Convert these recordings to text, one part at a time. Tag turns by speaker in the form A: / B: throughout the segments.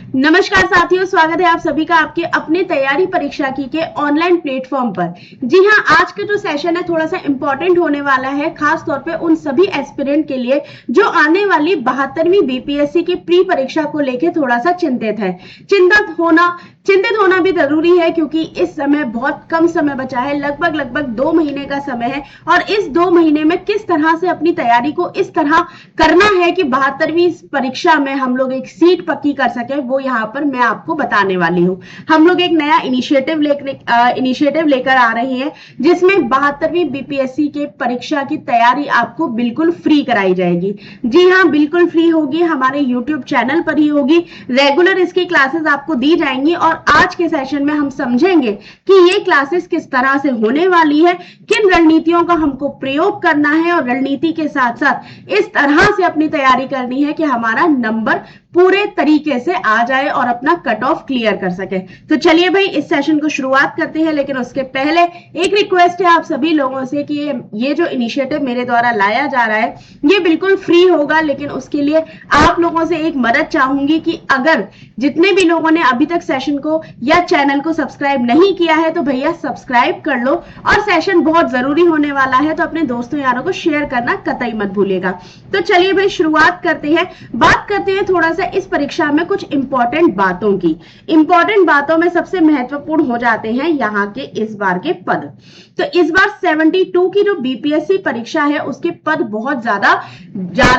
A: नमस्कार साथियों, स्वागत है आप सभी का आपके अपने तैयारी परीक्षा की के ऑनलाइन प्लेटफॉर्म पर। जी हाँ, आज का जो सेशन है थोड़ा सा इंपॉर्टेंट होने वाला है, खास तौर पे उन सभी एस्पिरेंट के लिए जो आने वाली 72वीं बीपीएससी की प्री परीक्षा को लेकर थोड़ा सा चिंतित है। चिंतित होना भी जरूरी है क्योंकि इस समय बहुत कम समय बचा है, लगभग 2 महीने का समय है और इस 2 महीने में किस तरह से अपनी तैयारी को इस तरह करना है कि 72वीं परीक्षा में हम लोग एक सीट पक्की कर सके, वो यहाँ पर मैं आपको बताने वाली हूँ। हम लोग एक नया इनिशिएटिव लेकर आ रहे हैं जिसमें 72वीं बीपीएससी के परीक्षा की तैयारी आपको बिल्कुल फ्री कराई जाएगी। जी हाँ, बिल्कुल फ्री होगी, हमारे यूट्यूब चैनल पर ही होगी। रेगुलर इसकी क्लासेस आपको दी जाएंगी और आज के सेशन में हम समझेंगे कि ये क्लासेस किस तरह से होने वाली है, किन रणनीतियों का हमको प्रयोग करना है और रणनीति के साथ साथ इस तरह से अपनी तैयारी करनी है कि हमारा नंबर पूरे तरीके से आ जाए और अपना कट ऑफ क्लियर कर सके। तो चलिए भाई, इस सेशन को शुरुआत करते हैं, लेकिन उसके पहले एक रिक्वेस्ट है आप सभी लोगों से कि ये जो इनिशिएटिव मेरे द्वारा लाया जा रहा है ये बिल्कुल फ्री होगा, लेकिन उसके लिए आप लोगों से एक मदद चाहूंगी कि अगर जितने भी लोगों ने अभी तक सेशन को या चैनल को सब्सक्राइब नहीं किया है तो भैया सब्सक्राइब कर लो, और सेशन बहुत जरूरी होने वाला है तो अपने दोस्तों यारों को शेयर करना कतई मत भूलिएगा। तो चलिए भाई, शुरुआत करते हैं। बात करते हैं थोड़ा सा इस परीक्षा में कुछ इंपॉर्टेंट बातों की। इंपॉर्टेंट बातों में सबसे महत्वपूर्ण हो जाते हैं यहाँ के इस बार के पद। तो इस बार 72 की जो बीपीएससी परीक्षा है उसके पद बहुत ज्यादा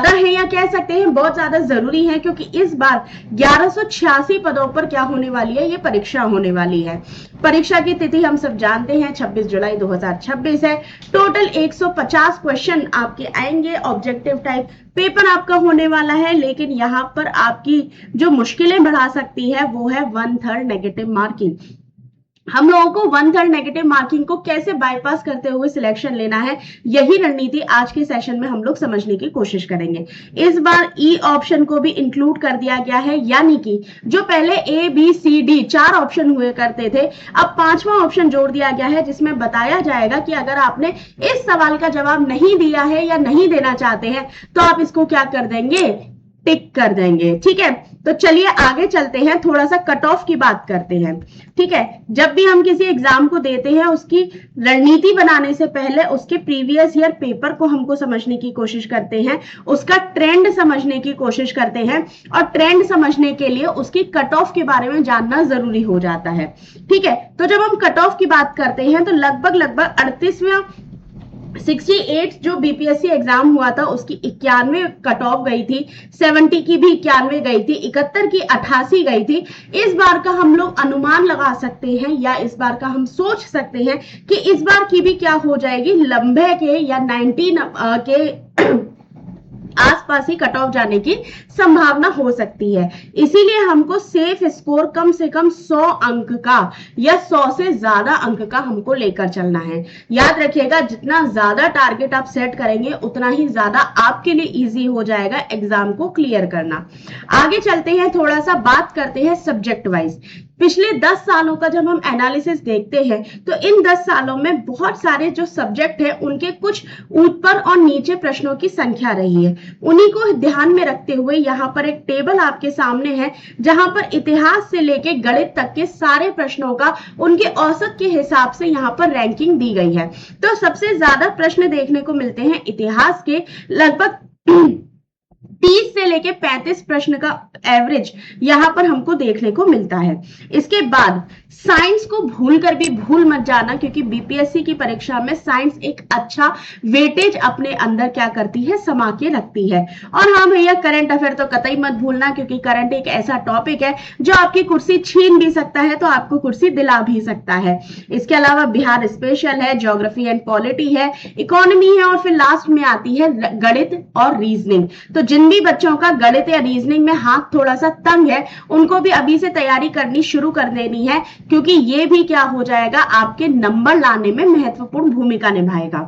A: है, या कह सकते हैं बहुत ज्यादा जरूरी है, क्योंकि इस बार 1186 पदों पर क्या होने वाली है, ये परीक्षा होने वाली है। परीक्षा की तिथि हम सब जानते हैं 26 जुलाई 2026 है। टोटल 150 क्वेश्चन आपके आएंगे, ऑब्जेक्टिव टाइप पेपर आपका होने वाला है, लेकिन यहां पर आपकी जो मुश्किलें बढ़ा सकती है वो है 1/3 नेगेटिव मार्किंग। हम लोगों को 1/3 नेगेटिव मार्किंग को कैसे बाईपास करते हुए सिलेक्शन लेना है, यही रणनीति आज के सेशन में हम लोग समझने की कोशिश करेंगे। इस बार ई ऑप्शन को भी इंक्लूड कर दिया गया है, यानी कि जो पहले A B C D 4 option हुए करते थे, अब 5वां ऑप्शन जोड़ दिया गया है जिसमें बताया जाएगा कि अगर आपने इस सवाल का जवाब नहीं दिया है या नहीं देना चाहते हैं तो आप इसको क्या कर देंगे, टिक कर देंगे। ठीक है, तो चलिए आगे चलते हैं, थोड़ा सा कट ऑफ की बात करते हैं। ठीक है, जब भी हम किसी एग्जाम को देते हैं उसकी रणनीति बनाने से पहले उसके प्रीवियस ईयर पेपर को हमको समझने की कोशिश करते हैं, उसका ट्रेंड समझने की कोशिश करते हैं, और ट्रेंड समझने के लिए उसकी कट ऑफ के बारे में जानना जरूरी हो जाता है। ठीक है, तो जब हम कट ऑफ की बात करते हैं तो लगभग 38वां 68 जो बीपीएससी एग्जाम हुआ था उसकी 91 कट ऑफ गई थी, 70 की भी 91 गई थी, 71 की 88 गई थी। इस बार का हम लोग अनुमान लगा सकते हैं या इस बार का हम सोच सकते हैं कि इस बार की भी क्या हो जाएगी, लंबे के या 19 के आसपास ही कट ऑफ जाने की संभावना हो सकती है। इसीलिए हमको सेफ स्कोर कम से कम 100 अंक का या 100 से ज्यादा अंक का हमको लेकर चलना है। याद रखिएगा, जितना ज्यादा टारगेट आप सेट करेंगे उतना ही ज्यादा आपके लिए इजी हो जाएगा एग्जाम को क्लियर करना। आगे चलते हैं, थोड़ा सा बात करते हैं सब्जेक्ट वाइज। पिछले 10 सालों का जब हम एनालिसिस देखते हैं तो इन 10 सालों में बहुत सारे जो सब्जेक्ट है उनके कुछ ऊपर और नीचे प्रश्नों की संख्या रही है। उन्हीं को ध्यान में रखते हुए यहाँ पर एक टेबल आपके सामने है जहां पर इतिहास से लेके गणित तक के सारे प्रश्नों का उनके औसत के हिसाब से यहाँ पर रैंकिंग दी गई है। तो सबसे ज्यादा प्रश्न देखने को मिलते हैं इतिहास के, लगभग 30 से लेके 35 प्रश्न का एवरेज यहां पर हमको देखने को मिलता है। इसके बाद साइंस को भूलकर भी भूल मत जाना, क्योंकि बीपीएससी की परीक्षा में साइंस एक अच्छा वेटेज अपने अंदर क्या करती है, समा के रखती है। और हाँ भैया, करंट अफेयर तो कतई मत भूलना, क्योंकि करंट एक ऐसा टॉपिक है जो आपकी कुर्सी छीन भी सकता है तो आपको कुर्सी दिला भी सकता है। इसके अलावा बिहार स्पेशल है, ज्योग्राफी एंड पॉलिटी है, इकोनॉमी है, और फिर लास्ट में आती है गणित और रीजनिंग। तो जिन भी बच्चों का गणित या रीजनिंग में हाथ थोड़ा सा तंग है उनको भी अभी से तैयारी करनी शुरू कर देनी है, क्योंकि ये भी क्या हो जाएगा, आपके नंबर लाने में महत्वपूर्ण भूमिका निभाएगा।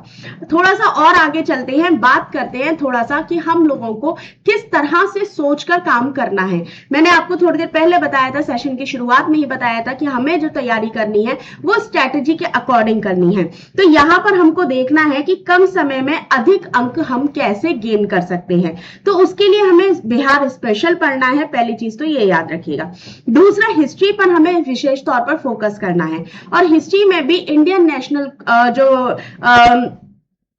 A: थोड़ा सा और आगे चलते हैं, बात करते हैं थोड़ा सा कि हम लोगों को किस तरह से सोचकर काम करना है। मैंने आपको थोड़ी देर पहले बताया था, सेशन की शुरुआत में ही बताया था कि हमें जो तैयारी करनी है वो स्ट्रैटेजी के अकॉर्डिंग करनी है। तो यहां पर हमको देखना है कि कम समय में अधिक अंक हम कैसे गेन कर सकते हैं। तो उसके लिए हमें बिहार स्पेशल पढ़ना है, पहली चीज तो ये याद रखिएगा। दूसरा, हिस्ट्री पर हमें विशेष तौर पर फोकस करना है, और हिस्ट्री में भी Indian national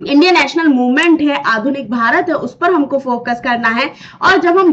A: Indian national movement है, आधुनिक भारत है, उस पर हमको फोकस करना है। और जब हम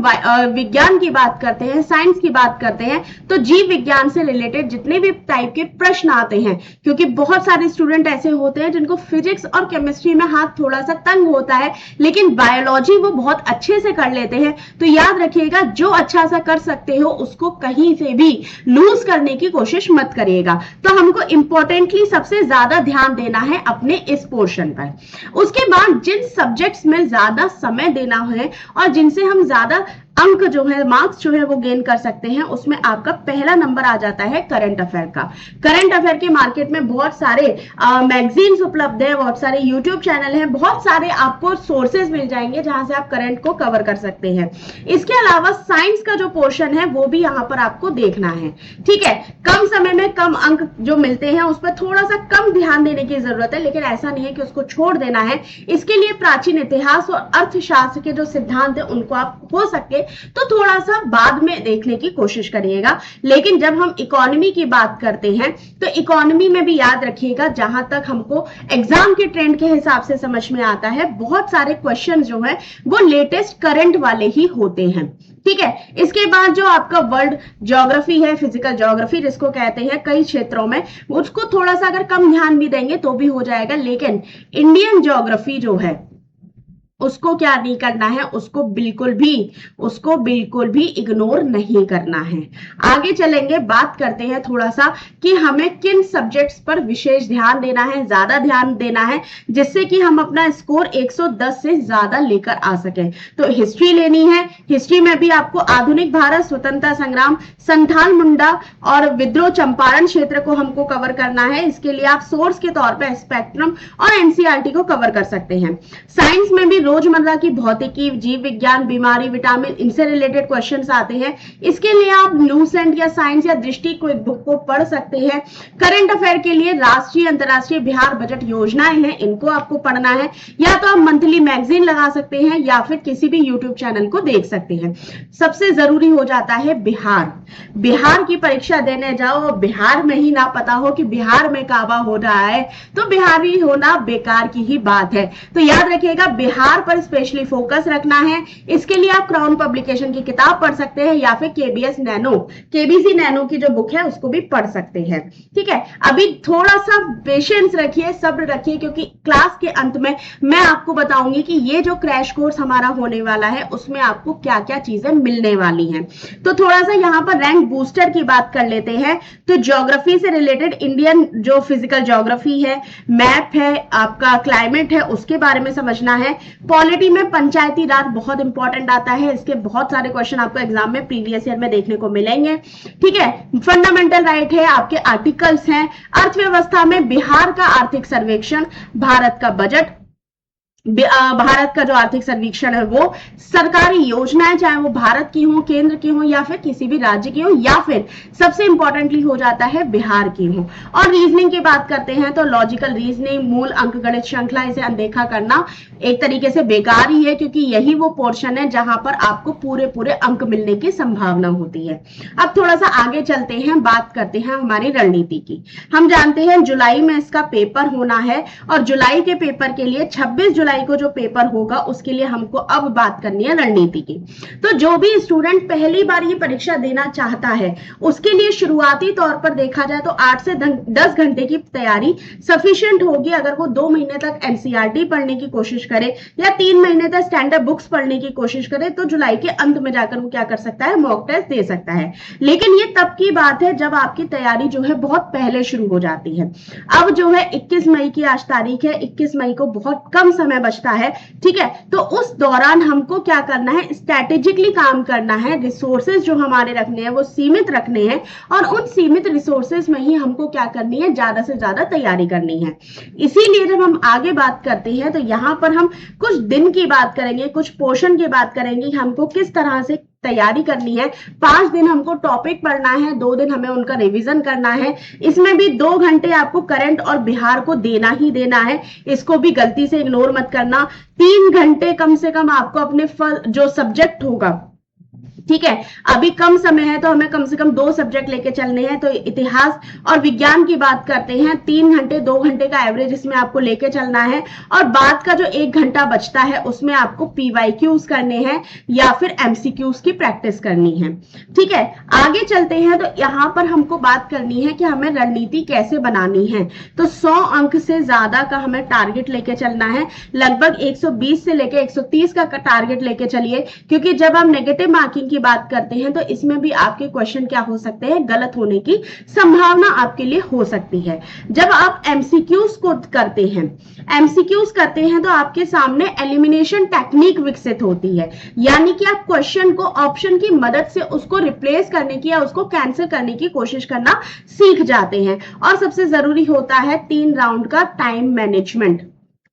A: विज्ञान की बात करते हैं, साइंस की बात करते हैं, तो जीव विज्ञान से रिलेटेड जितने भी टाइप के प्रश्न आते हैं, क्योंकि बहुत सारे स्टूडेंट ऐसे होते हैं जिनको फिजिक्स और केमिस्ट्री में हाथ थोड़ा सा तंग होता है, लेकिन बायोलॉजी वो बहुत अच्छे से कर लेते हैं। तो याद रखिएगा, जो अच्छा सा कर सकते हो उसको कहीं से भी लूज करने की कोशिश मत करिएगा। तो हमको इंपॉर्टेंटली सबसे ज्यादा ध्यान देना है अपने इस पोर्शन पर। उसके बाद जिन सब्जेक्ट्स में ज्यादा समय देना है और जिनसे हम ज्यादा अंक जो है, मार्क्स जो है वो गेन कर सकते हैं, उसमें आपका पहला नंबर आ जाता है करंट अफेयर का। करंट अफेयर के मार्केट में बहुत सारे मैगजीन्स उपलब्ध है, बहुत सारे यूट्यूब चैनल हैं, बहुत सारे आपको सोर्सेज मिल जाएंगे जहां से आप करंट को कवर कर सकते हैं। इसके अलावा साइंस का जो पोर्शन है वो भी यहाँ पर आपको देखना है, ठीक है। कम समय में कम अंक जो मिलते हैं उस पर थोड़ा सा कम ध्यान देने की जरूरत है, लेकिन ऐसा नहीं है कि उसको छोड़ देना है। इसके लिए प्राचीन इतिहास और अर्थशास्त्र के जो सिद्धांत है उनको आप हो सके तो थोड़ा सा बाद में देखने की कोशिश करिएगा। लेकिन जब हम इकोनॉमी की बात करते हैं तो इकोनॉमी में भी याद रखिएगा, जहां तक हमको एग्जाम के ट्रेंड के हिसाब से समझ में आता है, बहुत सारे क्वेश्चन जो है वो लेटेस्ट करंट वाले ही होते हैं, ठीक है। इसके बाद जो आपका वर्ल्ड ज्योग्राफी है, फिजिकल ज्योग्राफी जिसको कहते हैं, कई क्षेत्रों में उसको थोड़ा सा अगर कम ध्यान भी देंगे तो भी हो जाएगा, लेकिन इंडियन ज्योग्राफी जो है उसको क्या नहीं करना है, उसको बिल्कुल भी इग्नोर नहीं करना है। आगे चलेंगे, बात करते हैं थोड़ा सा कि हमें किन सब्जेक्ट्स पर विशेष ध्यान देना है, ज्यादा ध्यान देना है, जिससे कि हम अपना स्कोर 110 से ज्यादा लेकर आ सके। तो हिस्ट्री लेनी है, हिस्ट्री में भी आपको आधुनिक भारत, स्वतंत्रता संग्राम, संथाल मुंडा और विद्रोह चंपारण क्षेत्र को हमको कवर करना है। इसके लिए आप सोर्स के तौर पर स्पेक्ट्रम और एनसीईआरटी को कवर कर सकते हैं। साइंस में भी रोजमर्रा की भौतिकी, जीव विज्ञान, बीमारी, विटामिन, इनसे रिलेटेड क्वेश्चंस आते हैं। इसके लिए आप लूसेंट या साइंस या दृष्टि को एक बुक को पढ़ सकते हैं। करंट अफेयर के लिए राष्ट्रीय, अंतरराष्ट्रीय, बिहार बजट योजनाएं हैं, इनको आपको पढ़ना है। या तो आप मंथली मैगजीन लगा सकते हैं या फिर किसी भी यूट्यूब चैनल को देख सकते हैं। सबसे जरूरी हो जाता है बिहार की परीक्षा देने जाओ, बिहार में ही ना पता हो कि बिहार में काबा हो रहा है, तो बिहारी होना बेकार की ही बात है। तो याद रखिएगा, बिहार पर स्पेशली फोकस रखना है। इसके लिए आप क्राउन पब्लिकेशन की किताब पढ़ सकते हैं या फिर केबीसी नैनो की जो बुक है उसको भी पढ़ सकते हैं, ठीक है। अभी थोड़ा सा पेशेंस रखिए, सब्र रखिए, क्योंकि क्लास के अंत में मैं आपको बताऊंगी कि ये जो क्रैश कोर्स हमारा होने वाला है उसमें आपको क्या क्या चीजें मिलने वाली हैं। तो थोड़ा सा यहाँ पर रैंक बूस्टर की बात कर लेते हैं। तो ज्योग्राफी से रिलेटेड इंडियन जो फिजिकल ज्योग्राफी है, मैप है, आपका क्लाइमेट है, उसके बारे में समझना है। पॉलिटी में पंचायती राज बहुत इंपॉर्टेंट आता है, इसके बहुत सारे क्वेश्चन आपको एग्जाम में प्रीवियस ईयर में देखने को मिलेंगे, ठीक है। फंडामेंटल राइट है, आपके आर्टिकल्स हैं। अर्थव्यवस्था में बिहार का आर्थिक सर्वेक्षण, भारत का बजट, भारत का जो आर्थिक सर्वेक्षण है वो, सरकारी योजनाएं चाहे वो भारत की हो, केंद्र की हो या फिर किसी भी राज्य की हो, या फिर सबसे इंपॉर्टेंटली हो जाता है बिहार की हो। और रीजनिंग की बात करते हैं तो लॉजिकल रीजनिंग, मूल अंक गणित श्रृंखला, इसे अनदेखा करना एक तरीके से बेकार ही है, क्योंकि यही वो पोर्शन है जहां पर आपको पूरे अंक मिलने की संभावना होती है। अब थोड़ा सा आगे चलते हैं, बात करते हैं हमारी रणनीति की। हम जानते हैं जुलाई में इसका पेपर होना है, और जुलाई के पेपर के लिए 26 जुलाई को जो पेपर होगा उसके लिए हमको अब बात करनी है रणनीति की। तो जो भी स्टूडेंट पहली बार ये परीक्षा देना चाहता है उसके लिए शुरुआती तौर पर देखा जाए तो 8 से 10 घंटे की तैयारी सफिशिएंट होगी। अगर वो 2 महीने तक एनसीईआरटी पढ़ने की कोशिश करे या 3 महीने तक स्टैंडर्ड बुक्स पढ़ने की कोशिश करे तो जुलाई के अंत में जाकर वो क्या कर सकता है, मॉक टेस्ट दे सकता है। लेकिन ये तब की बात है जब आपकी तैयारी जो है बहुत पहले शुरू हो जाती है। अब जो है 21 मई की आज तारीख है, 21 मई को बहुत कम समय बचता है, ठीक है। तो उस दौरान हमको क्या करना है, स्ट्रैटेजिकली काम करना है। रिसोर्सेज जो हमारे रखने हैं वो सीमित रखने हैं, और उन सीमित रिसोर्सेज में ही हमको क्या करनी है, ज्यादा से ज्यादा तैयारी करनी है। इसीलिए जब हम आगे बात करते हैं तो यहां पर हम कुछ दिन की बात करेंगे, कुछ पोर्शन की बात करेंगे, हमको किस तरह से तैयारी करनी है। 5 दिन हमको टॉपिक पढ़ना है, 2 दिन हमें उनका रिवीजन करना है। इसमें भी 2 घंटे आपको करंट और बिहार को देना ही देना है, इसको भी गलती से इग्नोर मत करना। 3 घंटे कम से कम आपको अपने जो सब्जेक्ट होगा ठीक है। अभी कम समय है तो हमें कम से कम 2 सब्जेक्ट लेके चलने हैं, तो इतिहास और विज्ञान की बात करते हैं, 3 घंटे 2 घंटे का एवरेज इसमें आपको लेके चलना है, और बाद का जो 1 घंटा बचता है उसमें आपको पीवाईक्यूज करने हैं या फिर एमसीक्यूज की प्रैक्टिस करनी है। ठीक है, आगे चलते हैं। तो यहां पर हमको बात करनी है कि हमें रणनीति कैसे बनानी है। तो 100 अंक से ज्यादा का हमें टारगेट लेके चलना है, लगभग 120 से लेके 130 का टारगेट लेके चलिए, क्योंकि जब हम नेगेटिव मार्किंग की बात करते हैं तो इसमें भी आपके क्वेश्चन क्या हो सकते हैं, गलत होने की संभावना आपके लिए हो सकती है। जब आप एमसीक्यूज को करते हैं, एमसीक्यूज करते हैं तो आपके सामने एलिमिनेशन टेक्निक विकसित होती है, यानी कि आप क्वेश्चन को ऑप्शन की मदद से उसको रिप्लेस करने की या उसको कैंसिल करने की कोशिश करना सीख जाते हैं। और सबसे जरूरी होता है 3 राउंड का टाइम मैनेजमेंट।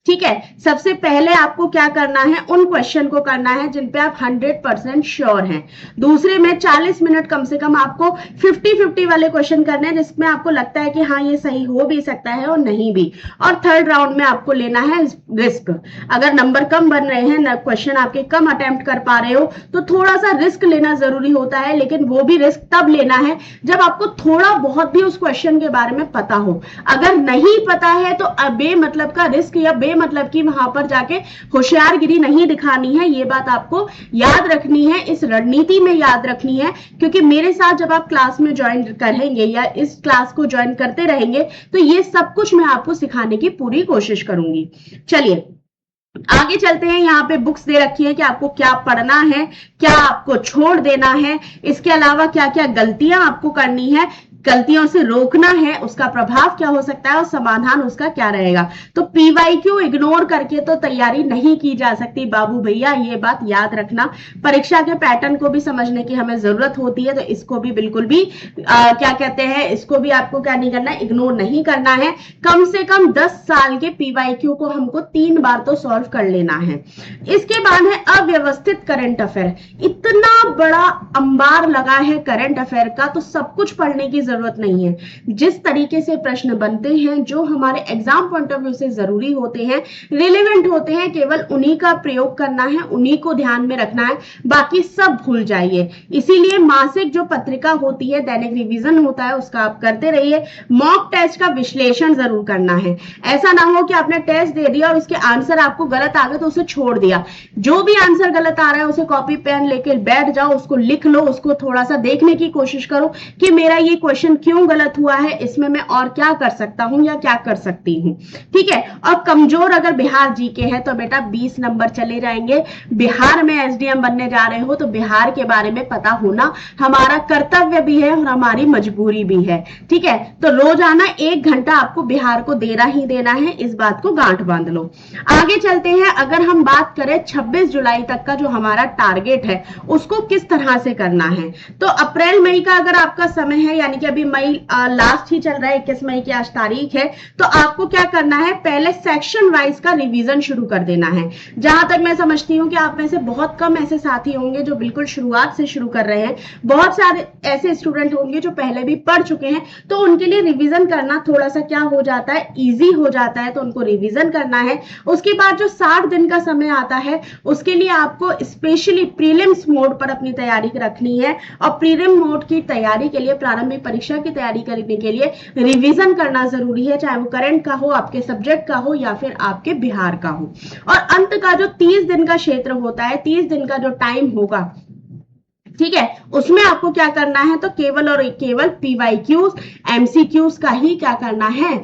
A: ठीक है, सबसे पहले आपको क्या करना है, उन क्वेश्चन को करना है जिन पे आप 100% श्योर हैं। दूसरे में 40 मिनट कम से कम आपको 50-50 वाले क्वेश्चन करने हैं जिसमें आपको लगता है कि हाँ ये सही हो भी सकता है और नहीं भी। और थर्ड राउंड में आपको लेना है रिस्क। अगर नंबर कम बन रहे हैं, क्वेश्चन आपके कम अटेम्प्ट कर पा रहे हो, तो थोड़ा सा रिस्क लेना जरूरी होता है, लेकिन वो भी रिस्क तब लेना है जब आपको थोड़ा बहुत भी उस क्वेश्चन के बारे में पता हो। अगर नहीं पता है तो बेमतलब का रिस्क या मतलब कि वहां पर जाके होशियारगिरी नहीं दिखानी है। ये बात आपको याद रखनी है, इस रणनीति में याद रखनी है, क्योंकि मेरे साथ जब आप क्लास में ज्वाइन करेंगे या इस क्लास को ज्वाइन करते रहेंगे तो ये सब कुछ मैं आपको सिखाने की पूरी कोशिश करूंगी। चलिए आगे चलते हैं। यहाँ पे बुक्स दे रखी है कि आपको क्या पढ़ना है, क्या आपको छोड़ देना है, इसके अलावा क्या क्या गलतियां आपको करनी है, गलतियों से रोकना है, उसका प्रभाव क्या हो सकता है और समाधान उसका क्या रहेगा। तो पीवाईक्यू इग्नोर करके तो तैयारी नहीं की जा सकती बाबू भैया, ये बात याद रखना। परीक्षा के पैटर्न को भी समझने की हमें जरूरत होती है, तो इसको भी बिल्कुल भी क्या कहते हैं, इसको भी आपको क्या नहीं करना है, इग्नोर नहीं करना है। कम से कम 10 साल के पीवाईक्यू को हमको 3 बार तो सॉल्व कर लेना है। इसके बाद है अव्यवस्थित करंट अफेयर। इतना बड़ा अंबार लगा है करंट अफेयर का, तो सब कुछ पढ़ने की जरूरत नहीं है। जिस तरीके से प्रश्न बनते हैं, जो हमारे एग्जाम पॉइंट ऑफ व्यू से जरूरी होते हैं, रिलेवेंट होते हैं, केवल उन्हीं का प्रयोग करना है, उन्हीं को ध्यान में रखना है, बाकी सब भूल जाइए। इसीलिए मासिक जो पत्रिका होती है, दैनिक रिवीजन होता है, उसका आप करते रहिए। मॉक टेस्ट का विश्लेषण जरूर करना है। ऐसा ना हो कि आपने टेस्ट दे दिया और उसके आंसर आपको गलत आ गए तो उसे छोड़ दिया। जो भी आंसर गलत आ रहा है उसे कॉपी पेन लेकर बैठ जाओ, उसको लिख लो, उसको थोड़ा सा देखने की कोशिश करो कि मेरा ये क्वेश्चन क्यों गलत हुआ है, इसमें मैं और क्या कर सकता हूं या क्या कर सकती हूं। ठीक है, और कमजोर अगर बिहार जीके है तो बेटा 20 नंबर चले जाएंगे। बिहार में एसडीएम बनने जा रहे हो तो बिहार के बारे में पता होना हमारा कर्तव्य भी है और हमारी मजबूरी भी है। ठीक है, तो रोजाना 1 घंटा आपको बिहार को देना ही देना है, इस बात को गांठ बांध लो। आगे चलते हैं। अगर हम बात करें 26 जुलाई तक का जो हमारा टारगेट है, उसको किस तरह से करना है, तो अप्रैल मई का अगर आपका समय है, यानी कि अभी मई लास्ट ही चल रहा है, 21 मई की आज तारीख है, तो आपको क्या करना है, पहले सेक्शन वाइज का रिवीजन शुरू कर देना है। जहां तक मैं समझती हूं कि आप में से बहुत कम ऐसे साथी होंगे जो बिल्कुल शुरुआत से शुरू कर रहे हैं, बहुत सारे ऐसे स्टूडेंट होंगे जो पहले भी पढ़ चुके हैं, तो उनके लिए रिवीजन करना थोड़ा सा क्या हो जाता है, इजी हो जाता है, तो उनको रिवीजन करना है। उसके बाद जो 60 दिन का समय आता है, उसके लिए आपको स्पेशली प्रीलिम्स मोड पर अपनी तैयारी रखनी है, और प्रीलिम मोड की तैयारी के लिए, प्रारंभिक परीक्षा की तैयारी करने के लिए रिवीजन करना जरूरी है, चाहे वो करंट का हो, आपके सब्जेक्ट का हो, या फिर आपके बिहार का हो। और अंत का जो 30 दिन का क्षेत्र होता है, 30 दिन का जो टाइम होगा, ठीक है, उसमें आपको क्या करना है, तो केवल और केवल पीवाईक्यूज, एमसीक्यूज का ही क्या करना है,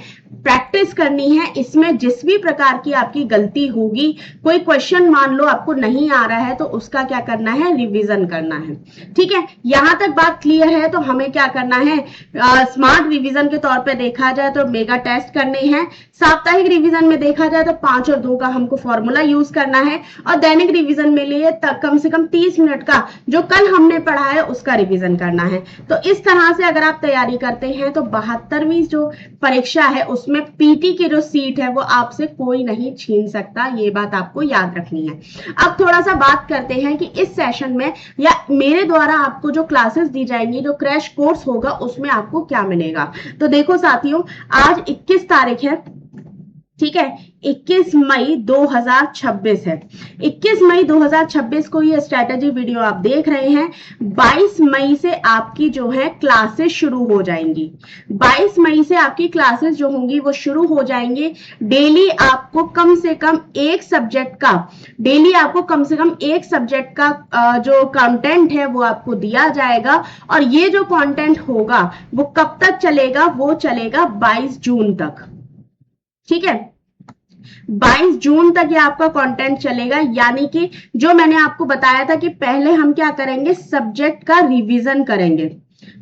A: प्रैक्टिस करनी है। इसमें जिस भी प्रकार की आपकी गलती होगी, कोई क्वेश्चन मान लो आपको नहीं आ रहा है, तो उसका क्या करना है, रिवीजन करना है। ठीक है, यहां तक बात क्लियर है। तो हमें क्या करना है, स्मार्ट रिवीजन के तौर पे देखा जाए तो मेगा टेस्ट करने हैं, साप्ताहिक रिवीजन में देखा जाए तो 5 और 2 का हमको फॉर्मूला यूज करना है, और दैनिक रिवीजन में लिए तक कम से कम 30 मिनट का जो कल हमने पढ़ा है उसका रिवीजन करना है। तो इस तरह से अगर आप तैयारी करते हैं तो 72वीं जो परीक्षा है उसमें पीटी की जो सीट है वो आपसे कोई नहीं छीन सकता, ये बात आपको याद रखनी है। अब थोड़ा सा बात करते हैं कि इस सेशन में या मेरे द्वारा आपको जो क्लासेस दी जाएंगी, जो क्रैश कोर्स होगा, उसमें आपको क्या मिलेगा। तो देखो साथियों, आज 21 तारीख है, ठीक है, 21 मई 2026 है। 21 मई 2026 को ये स्ट्रैटेजी वीडियो आप देख रहे हैं। 22 मई से आपकी जो है क्लासेस शुरू हो जाएंगी। 22 मई से आपकी क्लासेस जो होंगी वो शुरू हो जाएंगे। डेली आपको कम से कम एक सब्जेक्ट का, जो कंटेंट है वो आपको दिया जाएगा। और ये जो कंटेंट होगा वो कब तक चलेगा? वो चलेगा 22 जून तक। ठीक है, 22 जून तक ये आपका कंटेंट चलेगा। यानी कि जो मैंने आपको बताया था कि पहले हम क्या करेंगे, सब्जेक्ट का रिवीजन करेंगे।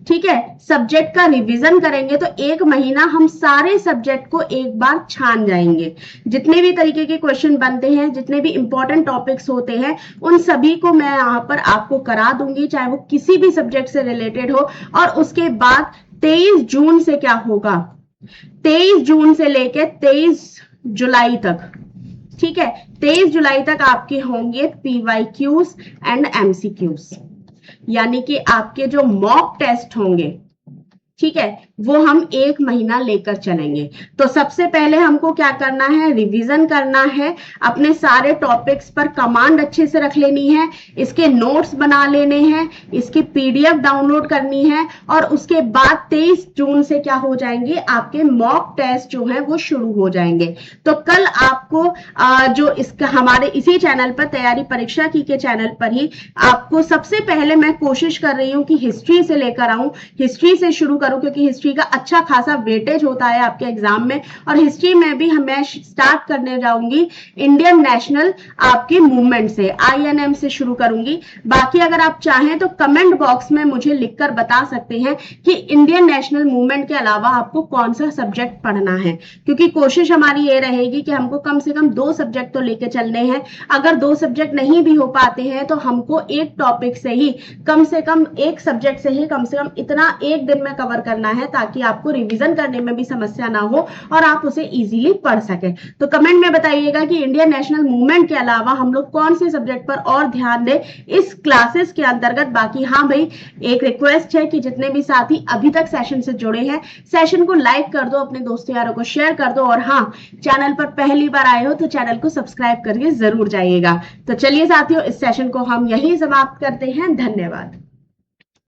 A: ठीक है, सब्जेक्ट का रिवीजन करेंगे तो एक महीना हम सारे सब्जेक्ट को एक बार छान जाएंगे। जितने भी तरीके के क्वेश्चन बनते हैं, जितने भी इंपॉर्टेंट टॉपिक्स होते हैं, उन सभी को मैं यहाँ पर आपको करा दूंगी, चाहे वो किसी भी सब्जेक्ट से रिलेटेड हो। और उसके बाद 23 जून से क्या होगा, 23 जून से लेकर 23 जुलाई तक, ठीक है, 23 जुलाई तक आपके होंगे PYQs एंड MCQs, यानी कि आपके जो मॉक टेस्ट होंगे, ठीक है, वो हम एक महीना लेकर चलेंगे। तो सबसे पहले हमको क्या करना है, रिवीजन करना है, अपने सारे टॉपिक्स पर कमांड अच्छे से रख लेनी है, इसके नोट्स बना लेने हैं, इसकी PDF डाउनलोड करनी है। और उसके बाद 23 जून से क्या हो जाएंगे, आपके मॉक टेस्ट जो है वो शुरू हो जाएंगे। तो कल आपको जो इसका हमारे इसी चैनल पर, तैयारी परीक्षा की के चैनल पर ही आपको सबसे पहले मैं कोशिश कर रही हूं कि हिस्ट्री से लेकर आऊं, हिस्ट्री से शुरू करूं, क्योंकि हिस्ट्री का अच्छा खासा वेटेज होता है आपके एग्जाम में। और हिस्ट्री में भी मैं स्टार्ट करने जाऊंगी इंडियन नेशनल आपके मूवमेंट से, INM से शुरू करूंगी। बाकी अगर आप चाहें तो कमेंट बॉक्स में मुझे लिखकर बता सकते हैं कि इंडियन नेशनल मूवमेंट के अलावा आपको कौन सा सब्जेक्ट पढ़ना है, क्योंकि कोशिश हमारी ये रहेगी कि हमको कम से कम 2 सब्जेक्ट तो लेके चलने हैं। अगर 2 सब्जेक्ट नहीं भी हो पाते हैं तो हमको एक टॉपिक से ही, कम से कम एक सब्जेक्ट से ही कम से कम इतना एक दिन में कवर करना है, ताकि आपको रिवीजन करने में भी समस्या ना हो और आप उसे इजीली पढ़ सकें। तो कमेंट में बताइएगा कि इंडियन नेशनल मूवमेंट के अलावा हम लोग कौन से सब्जेक्ट पर और ध्यान दें इस क्लासेस के अंतर्गत। बाकी हाँ भाई, एक रिक्वेस्ट है कि जितने भी साथी अभी तक सेशन से जुड़े हैं, सेशन को लाइक कर दो, अपने दोस्तों यारों को शेयर कर दो। और हाँ, चैनल पर पहली बार आए हो तो चैनल को सब्सक्राइब करके जरूर जाइएगा। तो चलिए साथियों, इस सेशन को हम यहीं समाप्त करते हैं। धन्यवाद।